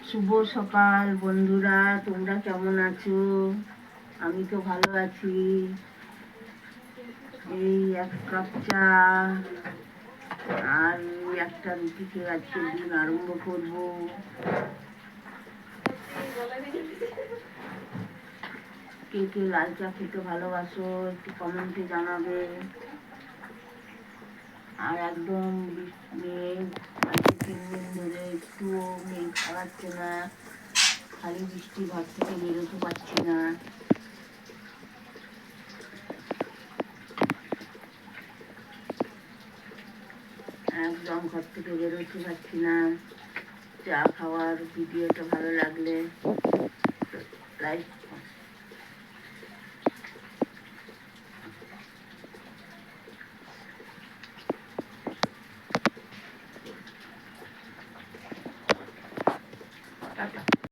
শুভ সকাল বন্ধুরা, তোমরা কেমন আছো? আমি তো ভালো আছি। এই এক কাপ চা আর একটা রুটি খেয়ে আজকে দিন আরম্ভ করব। কে কে লাল চা খেতে ভালোবাসো একটু কমেন্টে জানাবে। আর একদম মেঘ, আজকে 3 দিন ধরে একটুও মেঘ ছাড়াচ্ছে না, খালি বৃষ্টি, ঘর থেকে বেরোতে পারছি না। একদম ঘর থেকে বেরোতে পারছি না। চা খাওয়ার ভিডিওটা ভালো লাগলে লাইক টাটা।